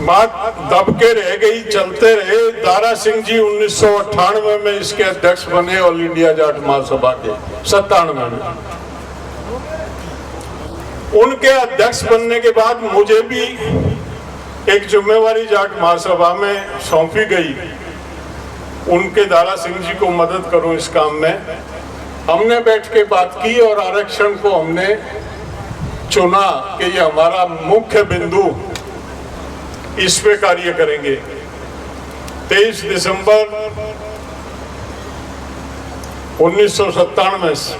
बात दबके रह गई, चलते रहे। दारा सिंह जी 1998 में इसके अध्यक्ष बने ऑल इंडिया जाट महासभा के, 97 में। उनके अध्यक्ष बनने के बाद मुझे भी एक जिम्मेवारी जाट महासभा में सौंपी गई, उनके दारा सिंह जी को मदद करूं इस काम में। हमने बैठ के बात की और आरक्षण को हमने चुना कि ये हमारा मुख्य बिंदु, इस पे कार्य करेंगे। 23 दिसंबर 1997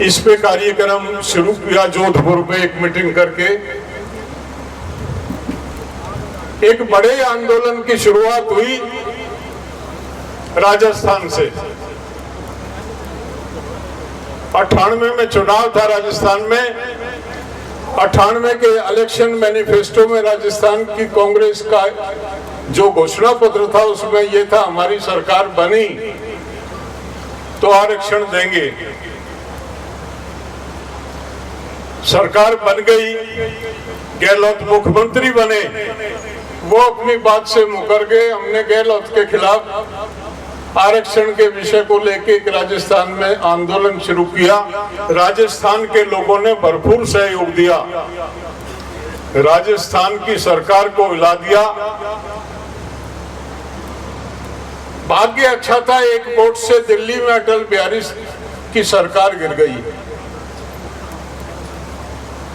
इस पे कार्यक्रम शुरू किया जोधपुर में एक मीटिंग करके। एक बड़े आंदोलन की शुरुआत हुई राजस्थान से। 98 में चुनाव था राजस्थान में। 98 के इलेक्शन मैनिफेस्टो में राजस्थान की कांग्रेस का जो घोषणा पत्र था उसमें यह था, हमारी सरकार बनी तो आरक्षण देंगे। सरकार बन गई, गहलोत मुख्यमंत्री बने, वो अपनी बात से मुकर गए। हमने गहलोत के खिलाफ आरक्षण के विषय को लेकर एक राजस्थान में आंदोलन शुरू किया। राजस्थान के लोगों ने भरपूर सहयोग दिया, राजस्थान की सरकार को हिला दिया। भाग्य अच्छा था, एक वोट से दिल्ली में अटल बिहारी की सरकार गिर गई।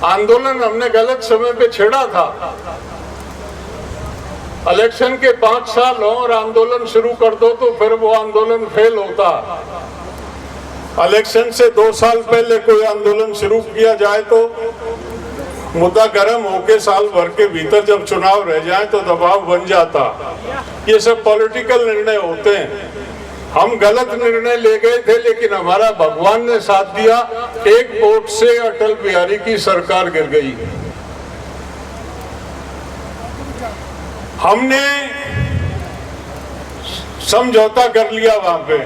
आंदोलन हमने गलत समय पे छेड़ा था। इलेक्शन के 5 साल हो और आंदोलन शुरू कर दो तो फिर वो आंदोलन फेल होता। इलेक्शन से 2 साल पहले कोई आंदोलन शुरू किया जाए तो मुद्दा गर्म होके साल भर के भीतर जब चुनाव रह जाए तो दबाव बन जाता। ये सब पॉलिटिकल निर्णय होते हैं। हम गलत निर्णय ले गए थे, लेकिन हमारा भगवान ने साथ दिया। एक वोट से अटल बिहारी की सरकार गिर गई। हमने समझौता कर लिया वहां पे।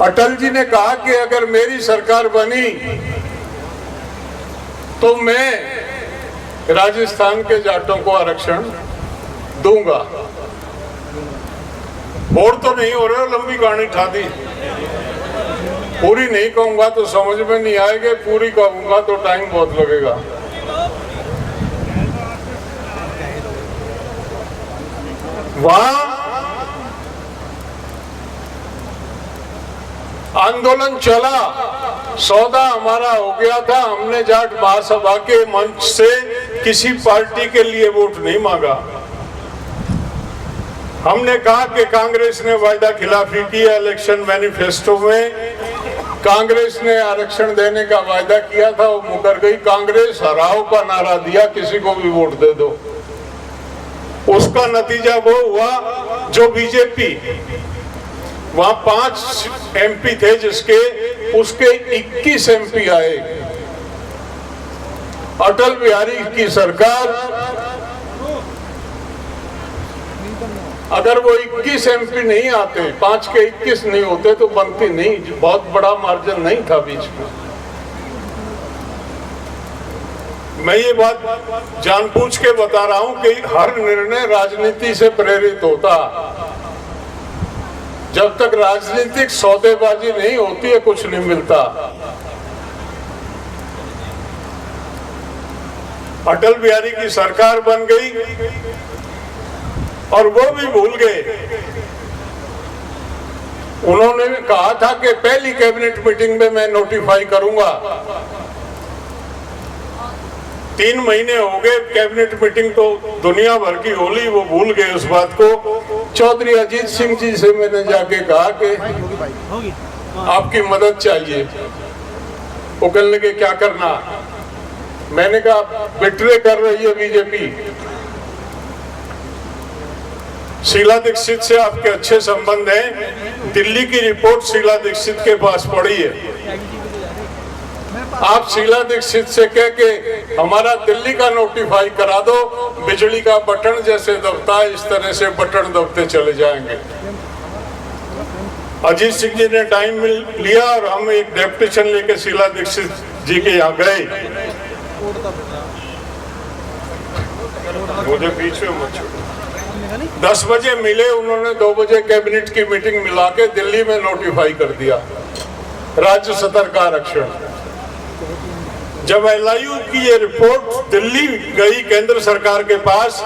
अटल जी ने कहा कि अगर मेरी सरकार बनी तो मैं राजस्थान के जाटों को आरक्षण दूंगा। बोर तो नहीं हो रहे, लंबी कहानी ठा दी। पूरी नहीं कहूंगा तो समझ में नहीं आएगी, पूरी कहूंगा तो टाइम बहुत लगेगा। वहां आंदोलन चला, सौदा हमारा हो गया था। हमने जाट महासभा के मंच से किसी पार्टी के लिए वोट नहीं मांगा। हमने कहा कि कांग्रेस ने वायदा खिलाफी की है। इलेक्शन मैनिफेस्टो में कांग्रेस ने आरक्षण देने का वायदा किया था, वो मुकर गई। कांग्रेस हराओ का नारा दिया, किसी को भी वोट दे दो। उसका नतीजा वो हुआ जो बीजेपी, वहां 5 MP थे जिसके, उसके 21 MP आए। अटल बिहारी की सरकार, अगर वो 21 MP नहीं आते, 5 के 21 नहीं होते तो बनती नहीं। बहुत बड़ा मार्जिन नहीं था बीच में। मैं ये बात जानबूझ के बता रहा हूं कि हर निर्णय राजनीति से प्रेरित होता। जब तक राजनीतिक सौदेबाजी नहीं होती है कुछ नहीं मिलता। अटल बिहारी की सरकार बन गई और वो भी भूल गए। उन्होंने कहा था कि पहली कैबिनेट मीटिंग में मैं नोटिफाई करूंगा। 3 महीने हो गए, कैबिनेट मीटिंग तो दुनिया भर की होली, वो भूल गए उस बात को। चौधरी अजीत सिंह जी से मैंने जाके कहा कि आपकी मदद चाहिए। वो कहने लगे क्या करना। मैंने कहा बिट्रे कर रही है बीजेपी। शीला दीक्षित से आपके अच्छे संबंध हैं। दिल्ली की रिपोर्ट शीला दीक्षित के पास पड़ी है। आप शीला दीक्षित से कह के हमारा दिल्ली का नोटिफाई करा दो। बिजली का बटन जैसे दबता है इस तरह से बटन दबते चले जाएंगे। अजीत सिंह जी ने टाइम लिया और हम एक डेपुटेशन लेके शीला दीक्षित जी के यहाँ गए। मुझे बीच में मत छोड़ो। 10 बजे मिले, उन्होंने 2 बजे कैबिनेट की मीटिंग मिला के दिल्ली में नोटिफाई कर दिया राज्य स्तर का आरक्षण। जब LIU की ये रिपोर्ट दिल्ली गई केंद्र सरकार के पास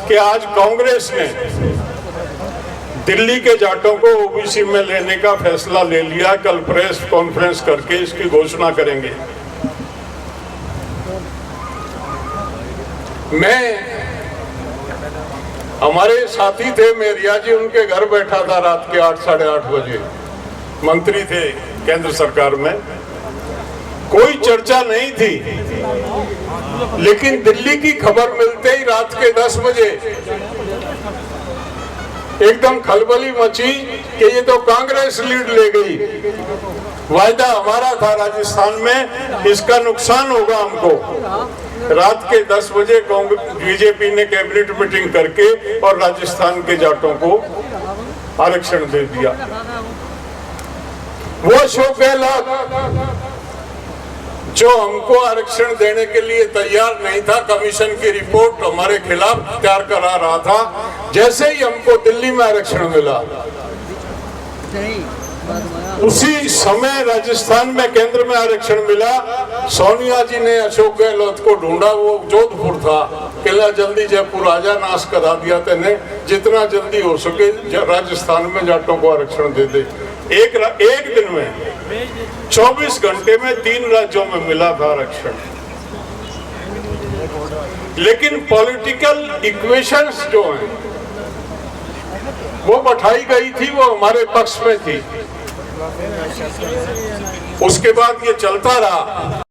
कि आज कांग्रेस ने दिल्ली के जाटों को OBC में लेने का फैसला ले लिया, कल प्रेस कॉन्फ्रेंस करके इसकी घोषणा करेंगे। हमारे साथी थे मेरिया जी, उनके घर बैठा था रात के 8 साढ़े 8 बजे, मंत्री थे केंद्र सरकार में, कोई चर्चा नहीं थी। लेकिन दिल्ली की खबर मिलते ही रात के 10 बजे एकदम खलबली मची कि ये तो कांग्रेस लीड ले गई। वायदा हमारा था राजस्थान में, इसका नुकसान होगा हमको। रात के 10 बजे बीजेपी ने कैबिनेट मीटिंग करके और राजस्थान के जाटों को आरक्षण दे दिया। वो अशोक गहलोत जो हमको आरक्षण देने के लिए तैयार नहीं था, कमीशन की रिपोर्ट हमारे खिलाफ तैयार करा रहा था, जैसे ही हमको दिल्ली में आरक्षण मिला उसी समय राजस्थान में केंद्र में आरक्षण मिला। सोनिया जी ने अशोक गहलोत को ढूंढा, वो जोधपुर था, कहला जल्दी जयपुर आजा, नाश करा दिया तेने, जितना जल्दी हो सके राजस्थान में जाटों को आरक्षण दे दे। एक दिन में 24 घंटे में 3 राज्यों में मिला था आरक्षण। लेकिन पॉलिटिकल इक्वेशंस जो हैं वो बैठाई गई थी, वो हमारे पक्ष में थी। उसके बाद ये चलता रहा।